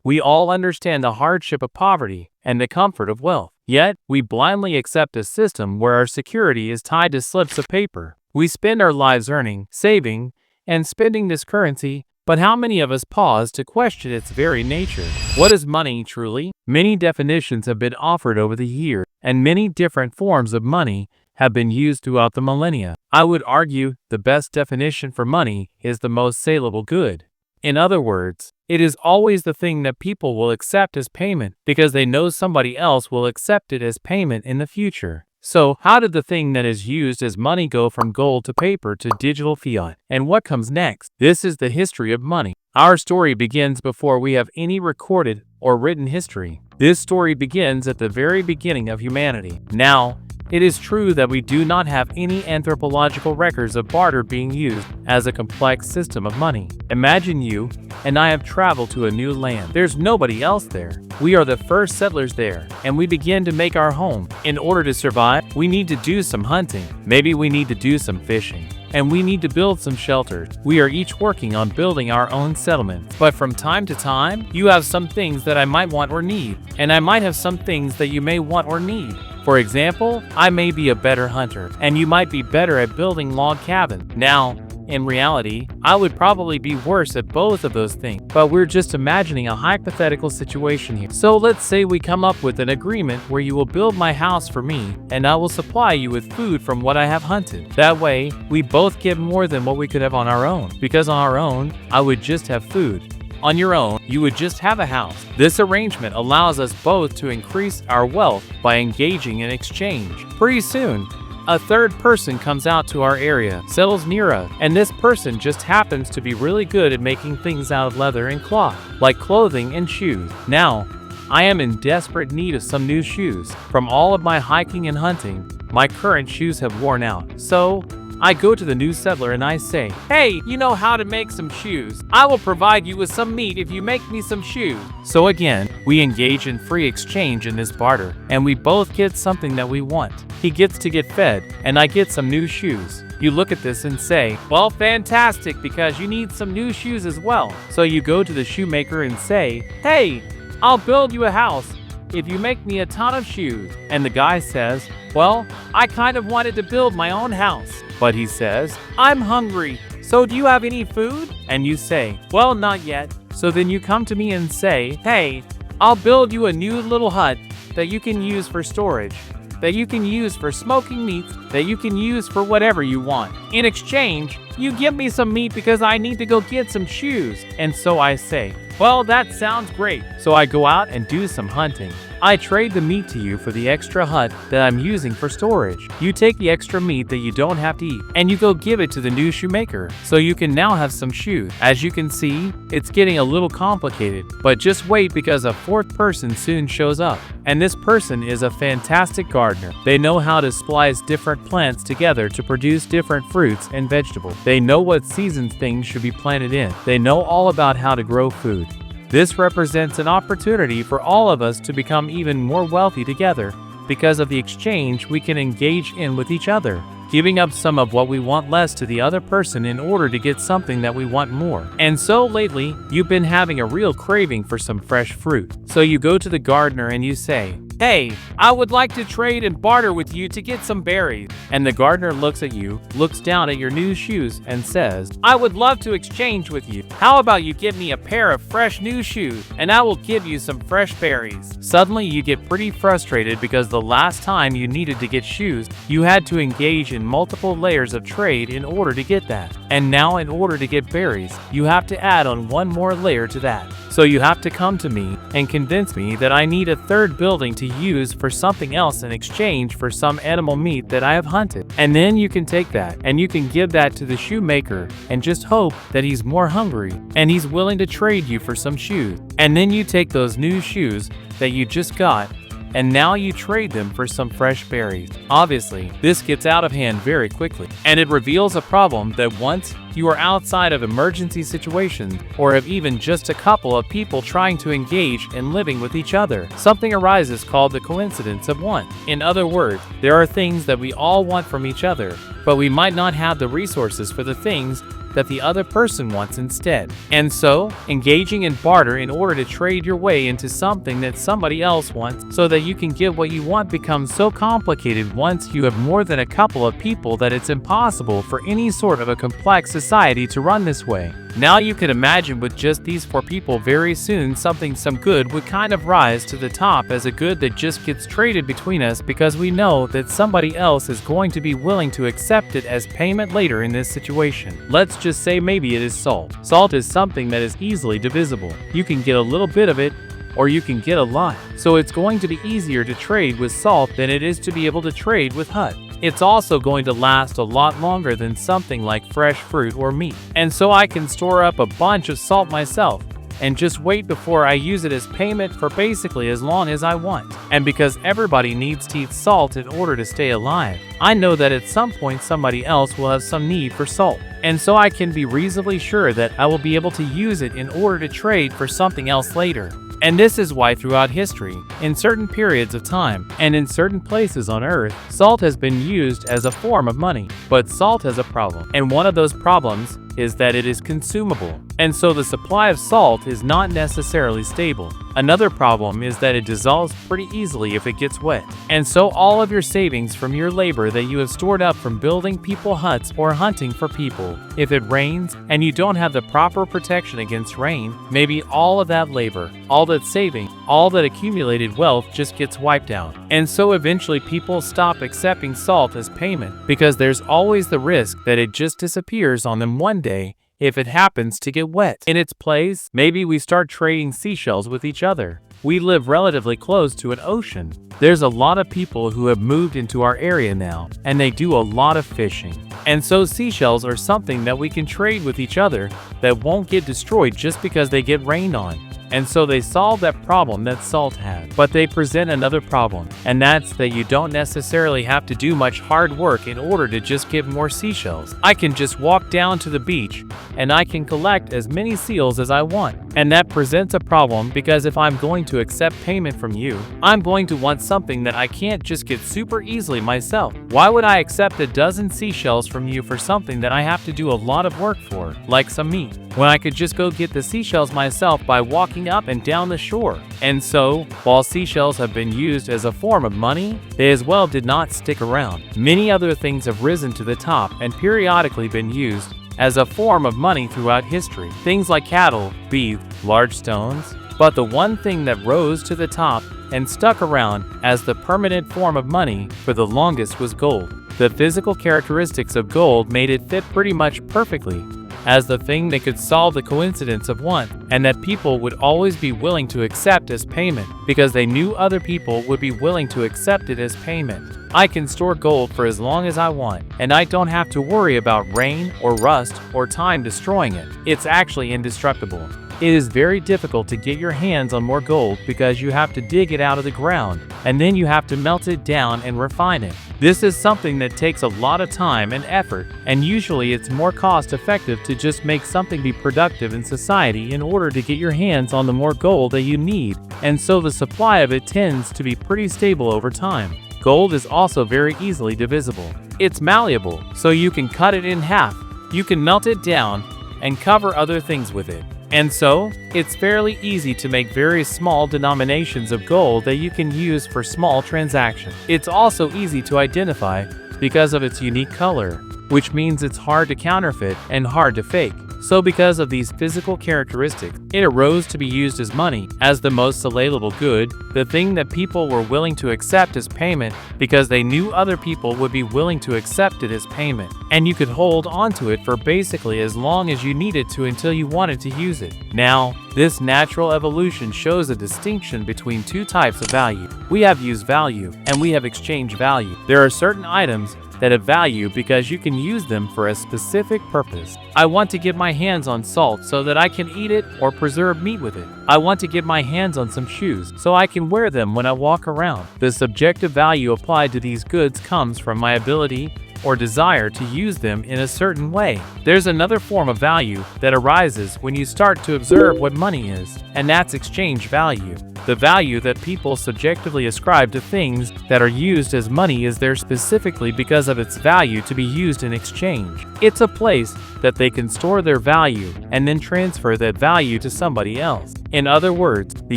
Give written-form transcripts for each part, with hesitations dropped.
We all understand the hardship of poverty and the comfort of wealth. Yet, we blindly accept a system where our security is tied to slips of paper. We spend our lives earning, saving, and spending this currency, but how many of us pause to question its very nature? What is money truly? Many definitions have been offered over the years, and many different forms of money have been used throughout the millennia. I would argue the best definition for money is the most saleable good. In other words, it is always the thing that people will accept as payment because they know somebody else will accept it as payment in the future. So, how did the thing that is used as money go from gold to paper to digital fiat? And what comes next? This is the history of money. Our story begins before we have any recorded or written history. This story begins at the very beginning of humanity. Now, it is true that we do not have any anthropological records of barter being used as a complex system of money. Imagine you and I have traveled to a new land. There's nobody else there. We are the first settlers there, and we begin to make our home. In order to survive, we need to do some hunting. Maybe we need to do some fishing. And we need to build some shelters. We are each working on building our own settlements. But from time to time, you have some things that I might want or need, and I might have some things that you may want or need. For example, I may be a better hunter, and you might be better at building log cabins. Now, in reality, I would probably be worse at both of those things, but we're just imagining a hypothetical situation here. So let's say we come up with an agreement where you will build my house for me, and I will supply you with food from what I have hunted. That way, we both get more than what we could have on our own, because on our own, I would just have food. On your own, you would just have a house. This arrangement allows us both to increase our wealth by engaging in exchange. Pretty soon, a third person comes out to our area, settles near us, and this person just happens to be really good at making things out of leather and cloth, like clothing and shoes. Now, I am in desperate need of some new shoes. From all of my hiking and hunting, my current shoes have worn out. So, I go to the new settler and I say, "Hey, you know how to make some shoes. I will provide you with some meat if you make me some shoes." So again, we engage in free exchange in this barter, and we both get something that we want. He gets to get fed, and I get some new shoes. You look at this and say, "Well, fantastic, because you need some new shoes as well." So you go to the shoemaker and say, "Hey, I'll build you a house if you make me a ton of shoes." And the guy says, "Well, I kind of wanted to build my own house." But he says, "I'm hungry, so do you have any food?" And you say, "Well, not yet." So then you come to me and say, "Hey, I'll build you a new little hut that you can use for storage, that you can use for smoking meats, that you can use for whatever you want. In exchange, you give me some meat because I need to go get some shoes." And so I say, "Well, that sounds great." So I go out and do some hunting. I trade the meat to you for the extra hut that I'm using for storage. You take the extra meat that you don't have to eat, and you go give it to the new shoemaker, so you can now have some shoes. As you can see, it's getting a little complicated, but just wait because a fourth person soon shows up. And this person is a fantastic gardener. They know how to splice different plants together to produce different fruits and vegetables. They know what seasons things should be planted in. They know all about how to grow food. This represents an opportunity for all of us to become even more wealthy together because of the exchange we can engage in with each other, giving up some of what we want less to the other person in order to get something that we want more. And so lately, you've been having a real craving for some fresh fruit. So you go to the gardener and you say, "Hey, I would like to trade and barter with you to get some berries." And the gardener looks at you, looks down at your new shoes, and says, "I would love to exchange with you. How about you give me a pair of fresh new shoes, and I will give you some fresh berries?" Suddenly, you get pretty frustrated because the last time you needed to get shoes, you had to engage in multiple layers of trade in order to get that. And now, in order to get berries, you have to add on one more layer to that. So you have to come to me and convince me that I need a third building to use for something else in exchange for some animal meat that I have hunted. And then you can take that and you can give that to the shoemaker and just hope that he's more hungry and he's willing to trade you for some shoes. And then you take those new shoes that you just got and now you trade them for some fresh berries. Obviously, this gets out of hand very quickly, and it reveals a problem that once you are outside of emergency situations, or of even just a couple of people trying to engage in living with each other, something arises called the coincidence of want. In other words, there are things that we all want from each other, but we might not have the resources for the things that the other person wants instead. And so, engaging in barter in order to trade your way into something that somebody else wants so that you can get what you want becomes so complicated once you have more than a couple of people that it's impossible for any sort of a complex society to run this way. Now you can imagine with just these 4 people very soon some good would kind of rise to the top as a good that just gets traded between us because we know that somebody else is going to be willing to accept it as payment later in this situation. Let's just say maybe it is salt. Salt is something that is easily divisible. You can get a little bit of it, or you can get a lot. So it's going to be easier to trade with salt than it is to be able to trade with hut. It's also going to last a lot longer than something like fresh fruit or meat. And so I can store up a bunch of salt myself and just wait before I use it as payment for basically as long as I want. And because everybody needs to eat salt in order to stay alive, I know that at some point somebody else will have some need for salt. And so I can be reasonably sure that I will be able to use it in order to trade for something else later. And this is why throughout history, in certain periods of time, and in certain places on Earth, salt has been used as a form of money. But salt has a problem, and one of those problems is that it is consumable. And so the supply of salt is not necessarily stable. Another problem is that it dissolves pretty easily if it gets wet. And so all of your savings from your labor that you have stored up from building people huts or hunting for people, if it rains and you don't have the proper protection against rain, maybe all of that labor, all that saving, all that accumulated wealth just gets wiped out. And so eventually people stop accepting salt as payment because there's always the risk that it just disappears on them one day if it happens to get wet. In its place, maybe we start trading seashells with each other. We live relatively close to an ocean. There's a lot of people who have moved into our area now, and they do a lot of fishing. And so seashells are something that we can trade with each other that won't get destroyed just because they get rained on. And so they solve that problem that salt has. But they present another problem, and that's that you don't necessarily have to do much hard work in order to just get more seashells. I can just walk down to the beach, and I can collect as many seals as I want. And that presents a problem because if I'm going to accept payment from you, I'm going to want something that I can't just get super easily myself. Why would I accept a dozen seashells from you for something that I have to do a lot of work for, like some meat, when I could just go get the seashells myself by walking up and down the shore? And so, while seashells have been used as a form of money, they as well did not stick around. Many other things have risen to the top and periodically been used as a form of money throughout history. Things like cattle, beef, large stones. But the one thing that rose to the top and stuck around as the permanent form of money for the longest was gold. The physical characteristics of gold made it fit pretty much perfectly as the thing that could solve the coincidence of want, and that people would always be willing to accept as payment because they knew other people would be willing to accept it as payment. I can store gold for as long as I want, and I don't have to worry about rain or rust or time destroying it. It's actually indestructible. It is very difficult to get your hands on more gold because you have to dig it out of the ground, and then you have to melt it down and refine it. This is something that takes a lot of time and effort, and usually it's more cost-effective to just make something be productive in society in order to get your hands on the more gold that you need, and so the supply of it tends to be pretty stable over time. Gold is also very easily divisible. It's malleable, so you can cut it in half, you can melt it down, and cover other things with it. And so, it's fairly easy to make very small denominations of gold that you can use for small transactions. It's also easy to identify because of its unique color, which means it's hard to counterfeit and hard to fake. So because of these physical characteristics, it arose to be used as money, as the most saleable good, the thing that people were willing to accept as payment because they knew other people would be willing to accept it as payment. And you could hold onto it for basically as long as you needed to until you wanted to use it. Now, this natural evolution shows a distinction between two types of value. We have use value and we have exchange value. There are certain items that have value because you can use them for a specific purpose. I want to get my hands on salt so that I can eat it or preserve meat with it. I want to get my hands on some shoes so I can wear them when I walk around. The subjective value applied to these goods comes from my ability or desire to use them in a certain way. There's another form of value that arises when you start to observe what money is, and that's exchange value. The value that people subjectively ascribe to things that are used as money is there specifically because of its value to be used in exchange. It's a place that they can store their value and then transfer that value to somebody else. In other words, the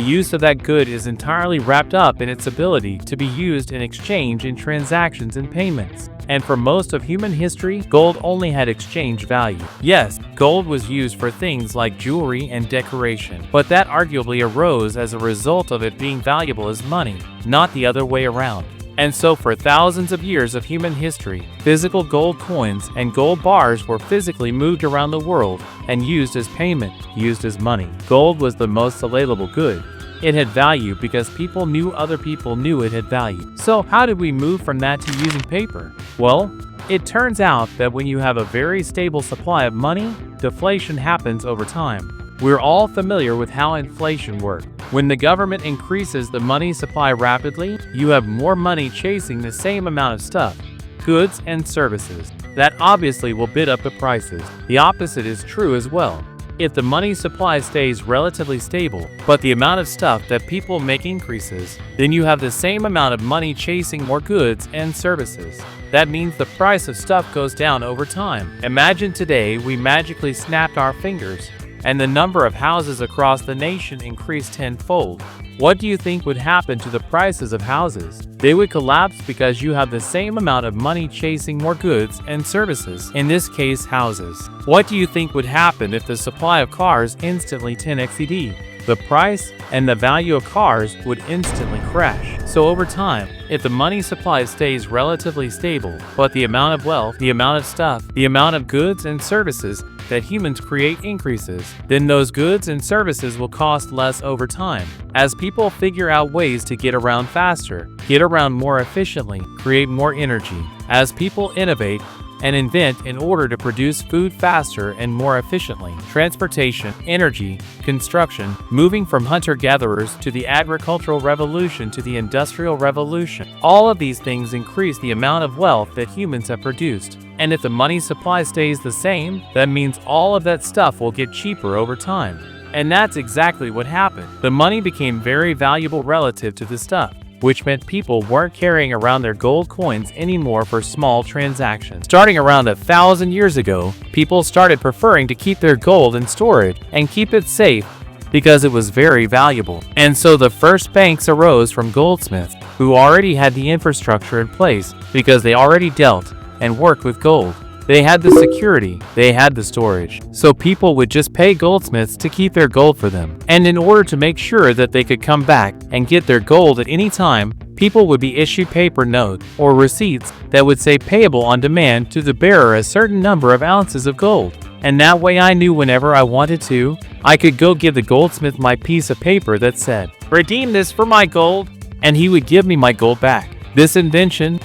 use of that good is entirely wrapped up in its ability to be used in exchange in transactions and payments. And for most of human history, gold only had exchange value. Yes, gold was used for things like jewelry and decoration, but that arguably arose as a result of it being valuable as money, not the other way around. And so for thousands of years of human history, physical gold coins and gold bars were physically moved around the world and used as payment, used as money. Gold was the most salable good. It had value because people knew other people knew it had value. So how did we move from that to using paper? Well, it turns out that when you have a very stable supply of money, deflation happens over time. We're all familiar with how inflation works. When the government increases the money supply rapidly, you have more money chasing the same amount of stuff, goods and services. That obviously will bid up the prices. The opposite is true as well. If the money supply stays relatively stable, but the amount of stuff that people make increases, then you have the same amount of money chasing more goods and services. That means the price of stuff goes down over time. Imagine today we magically snapped our fingers and the number of houses across the nation increased tenfold. What do you think would happen to the prices of houses? They would collapse because you have the same amount of money chasing more goods and services, in this case houses. What do you think would happen if the supply of cars instantly 10xed? The price and the value of cars would instantly crash. So over time, if the money supply stays relatively stable, but the amount of wealth, the amount of stuff, the amount of goods and services that humans create increases, then those goods and services will cost less over time. As people figure out ways to get around faster, get around more efficiently, create more energy. As people innovate and invent in order to produce food faster and more efficiently. Transportation, energy, construction, moving from hunter-gatherers to the agricultural revolution to the industrial revolution. All of these things increase the amount of wealth that humans have produced. And if the money supply stays the same, that means all of that stuff will get cheaper over time. And that's exactly what happened. The money became very valuable relative to the stuff, which meant people weren't carrying around their gold coins anymore for small transactions. Starting around 1,000 years ago, people started preferring to keep their gold and store it and keep it safe because it was very valuable. And so the first banks arose from goldsmiths who already had the infrastructure in place because they already dealt and worked with gold. They had the security, they had the storage. So people would just pay goldsmiths to keep their gold for them. And in order to make sure that they could come back and get their gold at any time, people would be issued paper notes or receipts that would say payable on demand to the bearer a certain number of ounces of gold. And that way I knew whenever I wanted to, I could go give the goldsmith my piece of paper that said, "Redeem this for my gold," and he would give me my gold back. This invention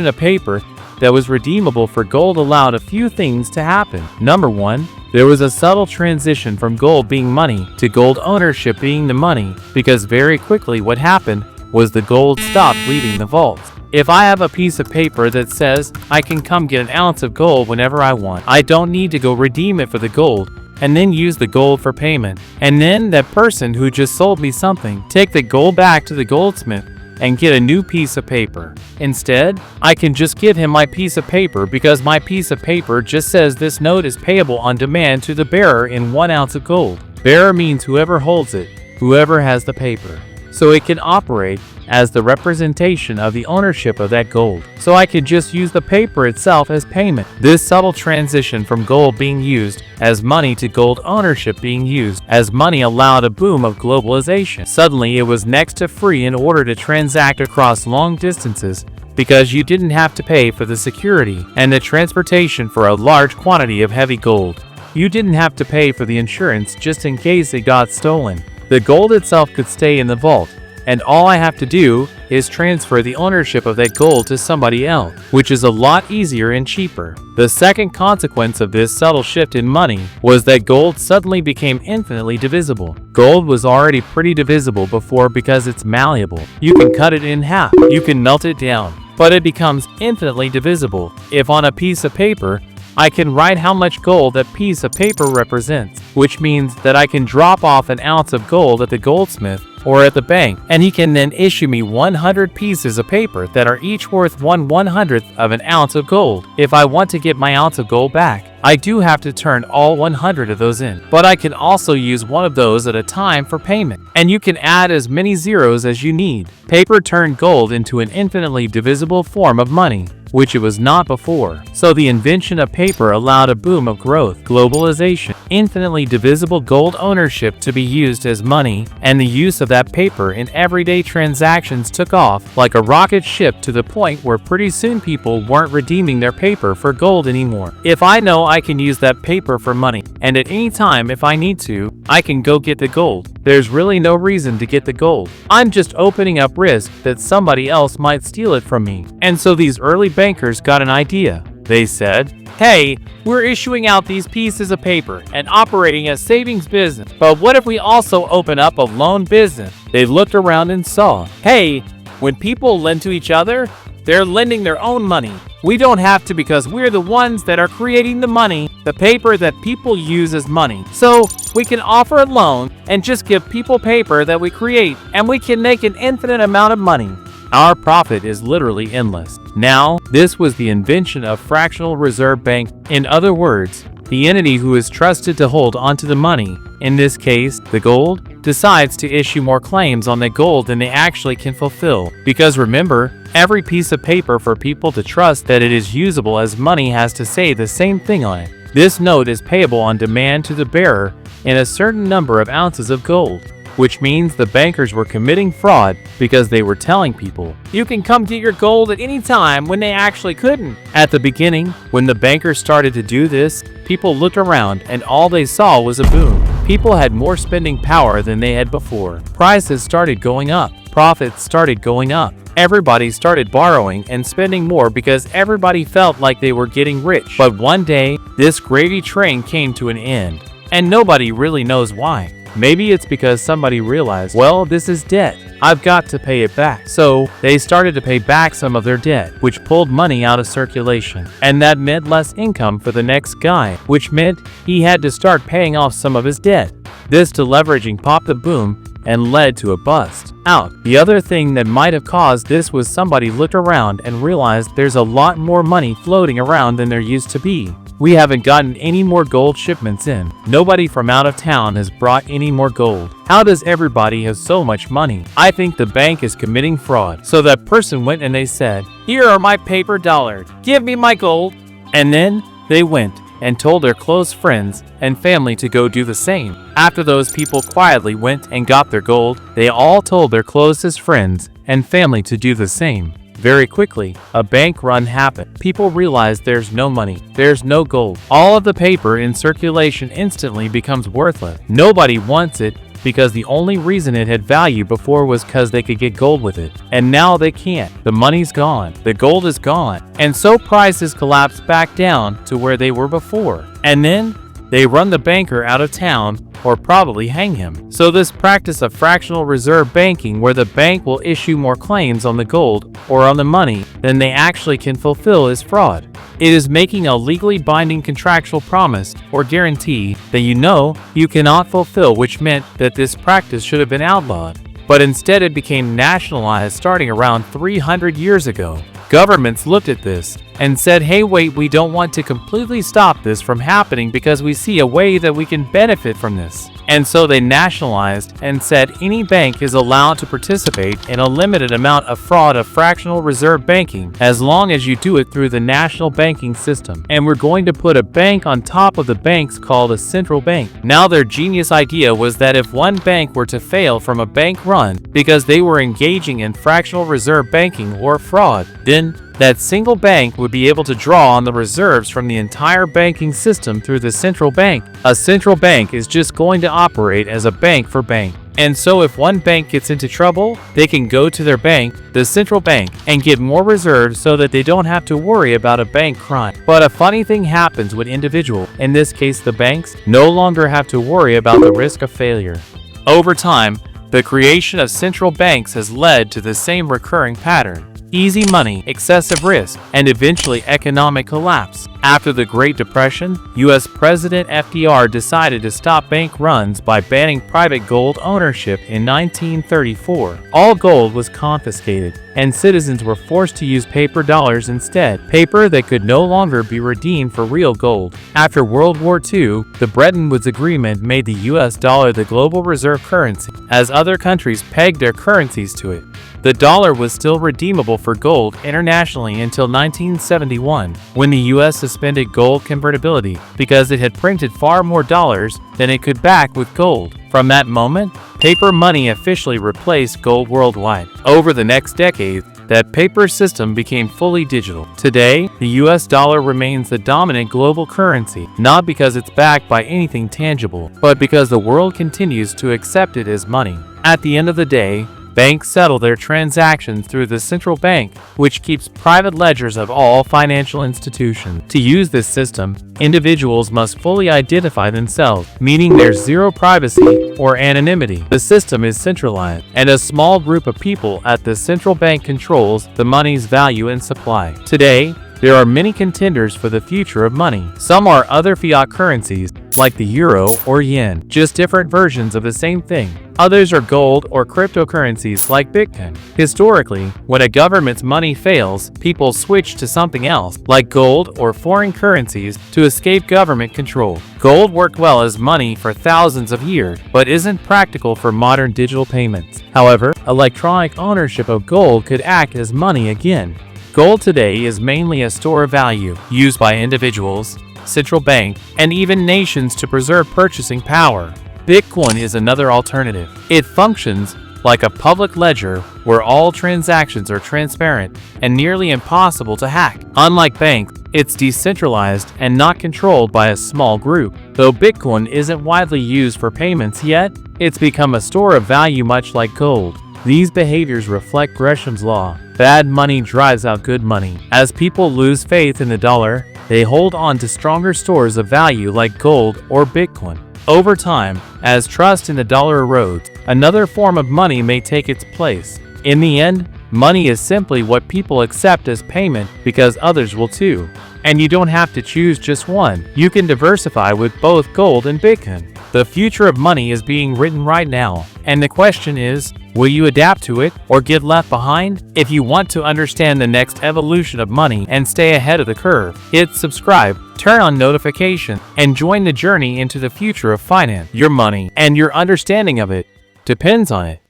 of paper that was redeemable for gold allowed a few things to happen. Number one, there was a subtle transition from gold being money to gold ownership being the money, because very quickly what happened was the gold stopped leaving the vaults. If I have a piece of paper that says I can come get an ounce of gold whenever I want, I don't need to go redeem it for the gold and then use the gold for payment. And then that person who just sold me something take the gold back to the goldsmith and get a new piece of paper. Instead, I can just give him my piece of paper because my piece of paper just says this note is payable on demand to the bearer in 1 ounce of gold. Bearer means whoever holds it, whoever has the paper. So it can operate as the representation of the ownership of that gold. So I could just use the paper itself as payment. This subtle transition from gold being used as money to gold ownership being used as money allowed a boom of globalization. Suddenly it was next to free in order to transact across long distances because you didn't have to pay for the security and the transportation for a large quantity of heavy gold. You didn't have to pay for the insurance just in case it got stolen. The gold itself could stay in the vault, and all I have to do is transfer the ownership of that gold to somebody else, which is a lot easier and cheaper. The second consequence of this subtle shift in money was that gold suddenly became infinitely divisible. Gold was already pretty divisible before because it's malleable. You can cut it in half, you can melt it down, but it becomes infinitely divisible. If on a piece of paper, I can write how much gold that piece of paper represents, which means that I can drop off an ounce of gold at the goldsmith or at the bank, and he can then issue me 100 pieces of paper that are each worth 1/100th of an ounce of gold. If I want to get my ounce of gold back, I do have to turn all 100 of those in, but I can also use one of those at a time for payment, and you can add as many zeros as you need. Paper turned gold into an infinitely divisible form of money, which it was not before. So the invention of paper allowed a boom of growth, globalization, infinitely divisible gold ownership to be used as money, and the use of that paper in everyday transactions took off like a rocket ship to the point where pretty soon people weren't redeeming their paper for gold anymore. If I know I can use that paper for money, and at any time if I need to, I can go get the gold, there's really no reason to get the gold. I'm just opening up risk that somebody else might steal it from me. And so these early bankers got an idea. They said, hey, we're issuing out these pieces of paper and operating a savings business, but what if we also open up a loan business? They looked around and saw, hey, when people lend to each other, they're lending their own money. We don't have to because we're the ones that are creating the money, the paper that people use as money. So we can offer a loan and just give people paper that we create, and we can make an infinite amount of money. Our profit is literally endless. Now, this was the invention of fractional reserve bank. In other words, the entity who is trusted to hold onto the money, in this case, the gold, decides to issue more claims on the gold than they actually can fulfill. Because remember, every piece of paper for people to trust that it is usable as money has to say the same thing on it. This note is payable on demand to the bearer in a certain number of ounces of gold, which means the bankers were committing fraud because they were telling people, you can come get your gold at any time, when they actually couldn't. At the beginning, when the bankers started to do this, people looked around and all they saw was a boom. People had more spending power than they had before. Prices started going up. Profits started going up. Everybody started borrowing and spending more because everybody felt like they were getting rich. But one day, this gravy train came to an end, and nobody really knows why. Maybe it's because somebody realized, well, this is debt. I've got to pay it back. So they started to pay back some of their debt, which pulled money out of circulation. And that meant less income for the next guy, which meant he had to start paying off some of his debt. This deleveraging popped the boom and led to a bust out. The other thing that might have caused this was somebody looked around and realized there's a lot more money floating around than there used to be. We haven't gotten any more gold shipments in. Nobody from out of town has brought any more gold. How does everybody have so much money? I think the bank is committing fraud. So that person went and they said, here are my paper dollars. Give me my gold. And then they went and told their close friends and family to go do the same. After those people quietly went and got their gold, they all told their closest friends and family to do the same. Very quickly, a bank run happened. People realized there's no money, there's no gold. All of the paper in circulation instantly becomes worthless. Nobody wants it because the only reason it had value before was because they could get gold with it. And now they can't. The money's gone, the gold is gone. And so prices collapse back down to where they were before. And then they run the banker out of town or probably hang him. So this practice of fractional reserve banking, where the bank will issue more claims on the gold or on the money than they actually can fulfill, is fraud. It is making a legally binding contractual promise or guarantee that you cannot fulfill, which meant that this practice should have been outlawed. But instead it became nationalized starting around 300 years ago. Governments looked at this and said, hey, wait, we don't want to completely stop this from happening because we see a way that we can benefit from this. And so they nationalized and said any bank is allowed to participate in a limited amount of fraud of fractional reserve banking as long as you do it through the national banking system. And we're going to put a bank on top of the banks called a central bank. Now their genius idea was that if one bank were to fail from a bank run because they were engaging in fractional reserve banking or fraud, then that single bank would be able to draw on the reserves from the entire banking system through the central bank. A central bank is just going to operate as a bank for bank. And so if one bank gets into trouble, they can go to their bank, the central bank, and get more reserves so that they don't have to worry about a bank crime. But a funny thing happens when individuals, in this case the banks, no longer have to worry about the risk of failure. Over time, the creation of central banks has led to the same recurring pattern: easy money, excessive risk, and eventually economic collapse. After the Great Depression, U.S. President FDR decided to stop bank runs by banning private gold ownership in 1934. All gold was confiscated, and citizens were forced to use paper dollars instead, paper that could no longer be redeemed for real gold. After World War II, the Bretton Woods Agreement made the U.S. dollar the global reserve currency, as other countries pegged their currencies to it. The dollar was still redeemable for gold internationally until 1971, when the U.S. suspended gold convertibility because it had printed far more dollars than it could back with gold. From that moment, paper money officially replaced gold worldwide. Over the next decade, that paper system became fully digital. Today, the US dollar remains the dominant global currency, not because it's backed by anything tangible, but because the world continues to accept it as money. At the end of the day, banks settle their transactions through the central bank, which keeps private ledgers of all financial institutions. To use this system, individuals must fully identify themselves, meaning there's zero privacy or anonymity. The system is centralized, and a small group of people at the central bank controls the money's value and supply. Today, there are many contenders for the future of money. Some are other fiat currencies, like the euro or yen, just different versions of the same thing. Others are gold or cryptocurrencies like Bitcoin. Historically, when a government's money fails, people switch to something else, like gold or foreign currencies, to escape government control. Gold worked well as money for thousands of years, but isn't practical for modern digital payments. However, electronic ownership of gold could act as money again. Gold today is mainly a store of value, used by individuals, central banks, and even nations to preserve purchasing power. Bitcoin is another alternative. It functions like a public ledger where all transactions are transparent and nearly impossible to hack. Unlike banks, it's decentralized and not controlled by a small group. Though Bitcoin isn't widely used for payments yet, it's become a store of value much like gold. These behaviors reflect Gresham's law. Bad money drives out good money. As people lose faith in the dollar, they hold on to stronger stores of value like gold or Bitcoin. Over time, as trust in the dollar erodes, another form of money may take its place. In the end, money is simply what people accept as payment because others will too. And you don't have to choose just one. You can diversify with both gold and Bitcoin. The future of money is being written right now, and the question is, will you adapt to it or get left behind? If you want to understand the next evolution of money and stay ahead of the curve, hit subscribe, turn on notifications, and join the journey into the future of finance. Your money and your understanding of it depends on it.